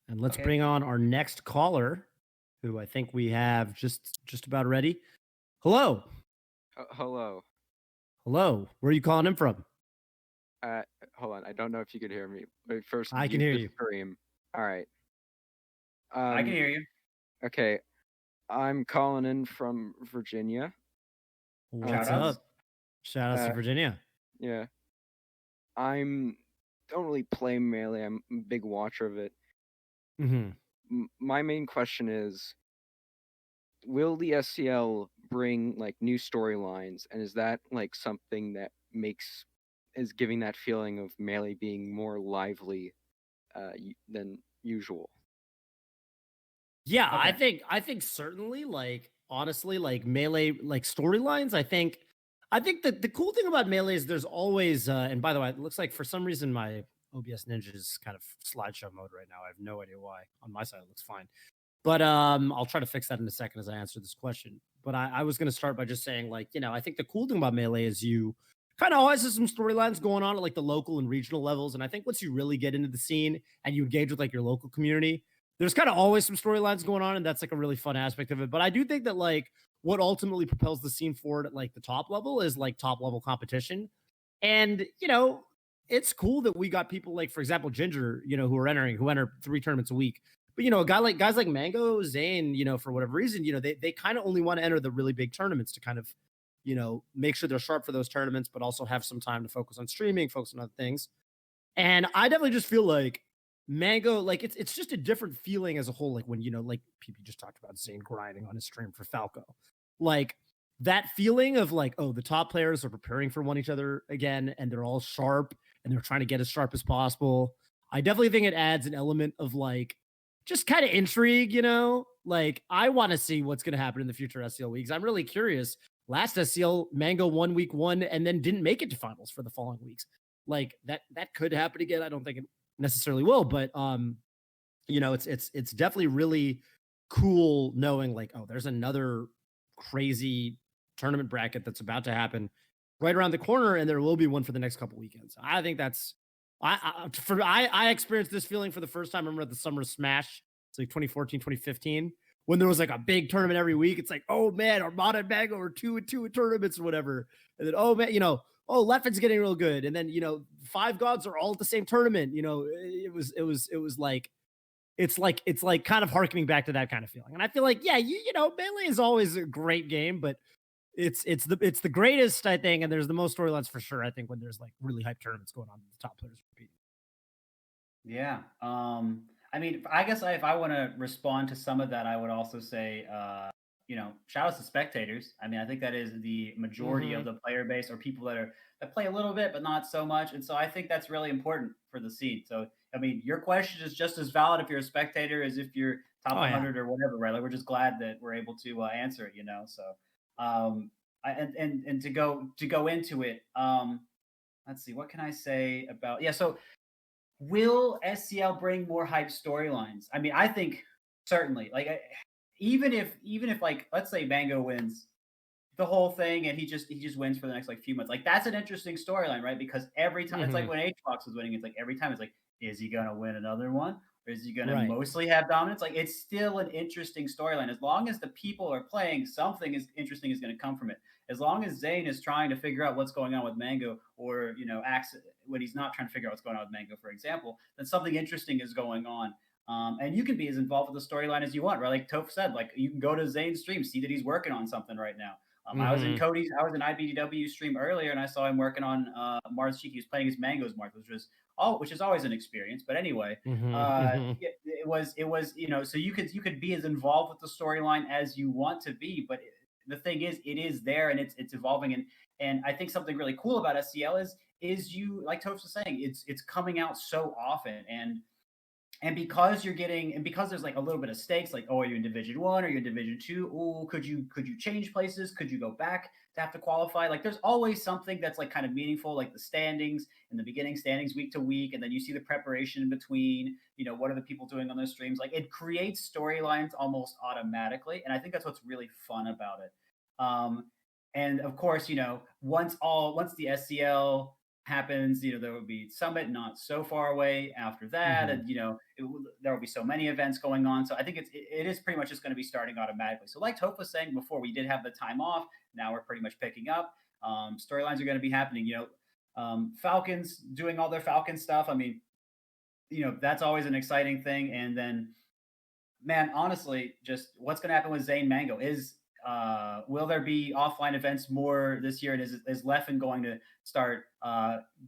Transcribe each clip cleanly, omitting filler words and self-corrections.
And let's Okay. bring on our next caller, who I think we have just about ready. Hello. Hello. Hello. Where are you calling in from? Uh, Hold on. I don't know if you could hear me. Wait, first I can mute hear the you. stream. All right. I can hear you. Okay. I'm calling in from Virginia. What's Shout outs. up? Shout outs to Uh, Virginia. yeah. I'm don't really play Melee. I'm a big watcher of it. Hmm. My main question is, will the SCL bring like new storylines, and is that like something that is giving that feeling of Melee being more lively than usual? Yeah, Okay. I think certainly, like, honestly, like melee like storylines. I think that the cool thing about melee is there's always and by the way, it looks like for some reason my OBS Ninja is kind of slideshow mode right now. I have no idea why. On my side, it looks fine. But I'll try to fix that in a second as I answer this question. But I was going to start by just saying, like, I think the cool thing about Melee is you kind of always have some storylines going on at like the local and regional levels. And I think once you really get into the scene and you engage with like your local community, there's kind of always some storylines going on. And that's like a really fun aspect of it. But I do think that like what ultimately propels the scene forward at like the top level is like top level competition. And, it's cool that we got people like, for example, Ginger, who enter 3 tournaments a week. But a guy like guys like Mango, Zane, for whatever reason, they kind of only want to enter the really big tournaments to kind of, make sure they're sharp for those tournaments, but also have some time to focus on streaming, focus on other things. And I definitely just feel like Mango, like it's just a different feeling as a whole. Like when like PP just talked about Zane grinding on his stream for Falco, like that feeling of like, oh, the top players are preparing for one each other again, and they're all sharp and they're trying to get as sharp as possible. I definitely think it adds an element of like just kind of intrigue, Like I want to see what's going to happen in the future SCL weeks. I'm really curious. Last SCL, Mango won week 1 and then didn't make it to finals for the following weeks. Like that could happen again. I don't think it necessarily will, but it's definitely really cool knowing like, oh, there's another crazy tournament bracket that's about to happen right around the corner, and there will be one for the next couple weekends. I think that's I experienced this feeling for the first time. I remember at the Summer Smash, it's like 2014, 2015, when there was like a big tournament every week. It's like, oh man, Armada and Mango are 2-2 in tournaments or whatever. And then, oh man, oh, Leffen's getting real good. And then, Five Gods are all at the same tournament. It was like, it's like kind of harkening back to that kind of feeling. And I feel like, yeah, Melee is always a great game, but it's the greatest, I think, and there's the most storylines for sure, I think, when there's like really hype tournaments going on, the top players repeating. Yeah. I mean, I guess if I want to respond to some of that, I would also say, shout out to spectators. I mean, I think that is the majority of the player base, or people that play a little bit but not so much, and so I think that's really important for the scene. So, I mean, your question is just as valid if you're a spectator as if you're top Oh yeah. 100 or whatever, right? Like, we're just glad that we're able to answer it. So, and to go into it, let's see, what can I say about So will SCL bring more hype storylines? I mean, I think certainly. Like, even if like, let's say Mango wins the whole thing and he just wins for the next like few months, like that's an interesting storyline, right? Because every time it's like when HBox was winning, it's like every time it's like, is he gonna win another one? Or is he gonna Right. mostly have dominance? Like, it's still an interesting storyline. As long as the people are playing, something is interesting is gonna come from it. As long as Zane is trying to figure out what's going on with Mango, or acts when he's not trying to figure out what's going on with Mango, for example, then something interesting is going on. And you can be as involved with the storyline as you want, right? Like Toph said, like you can go to Zane's stream, see that he's working on something right now. I was in IBDW stream earlier, and I saw him working on Mars Cheek. He was playing his Mango's Marth, which is always an experience. But anyway, it was so you could be as involved with the storyline as you want to be, but the thing is, it is there and it's evolving, and I think something really cool about SCL is you, like Toph was saying, it's coming out so often, and because there's like a little bit of stakes, like, oh, are you in Division 1 or you're in Division 2? Oh, could you change places? Could you go back to have to qualify? Like, there's always something that's like kind of meaningful, like the standings in the beginning, standings week to week, and then you see the preparation in between. What are the people doing on those streams? Like, it creates storylines almost automatically, and I think that's what's really fun about it. And of course, once the SCL happens, there will be Summit not so far away after that, Mhm. and there will be so many events going on. So I think it is pretty much just going to be starting automatically. So like Toph was saying before, we did have the time off. Now we're pretty much picking up. Storylines are going to be happening. Falcons doing all their Falcon stuff. I mean, that's always an exciting thing. And then, man, honestly, just what's going to happen with Zane Mango is will there be offline events more this year? And is Leffen going to start,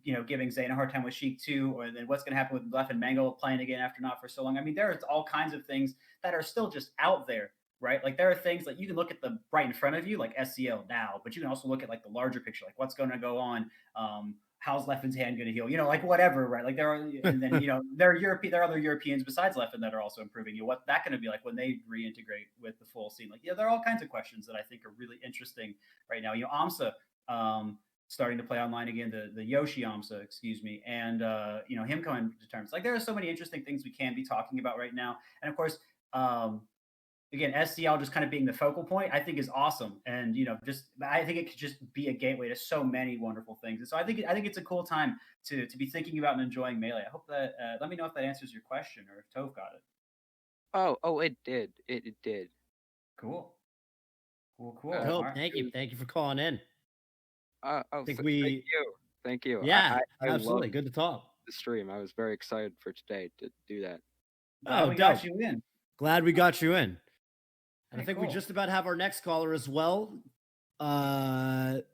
giving Zane a hard time with Sheik too? Or then what's going to happen with Leffen Mango playing again after not for so long? I mean, there's all kinds of things that are still just out there, right? Like there are things like you can look at the right in front of you, like SCL now, but you can also look at like the larger picture, like what's going to go on. How's Leffen's hand going to heal? Like whatever, right? Like there are, and then there are other Europeans besides Leffen that are also improving. What that going to be like when they reintegrate with the full scene? Like, there are all kinds of questions that I think are really interesting right now. Amsa starting to play online again, the Yoshi Amsa, excuse me, and him coming to terms. Like there are so many interesting things we can be talking about right now, and of course. Again, SCL just kind of being the focal point, I think is awesome. And just I think it could just be a gateway to so many wonderful things. And so I think it's a cool time to be thinking about and enjoying Melee. I hope that let me know if that answers your question or if Toph got it. Oh, it did. It did. Cool. Cool. Dope. All right. Thank you for calling in. Thank We you. Thank you. Yeah, I love absolutely. Good to talk. the stream. I was very excited for today to do that. Glad we got you in. Glad we got you in. And Hey, I think cool. we just about have our next caller as well.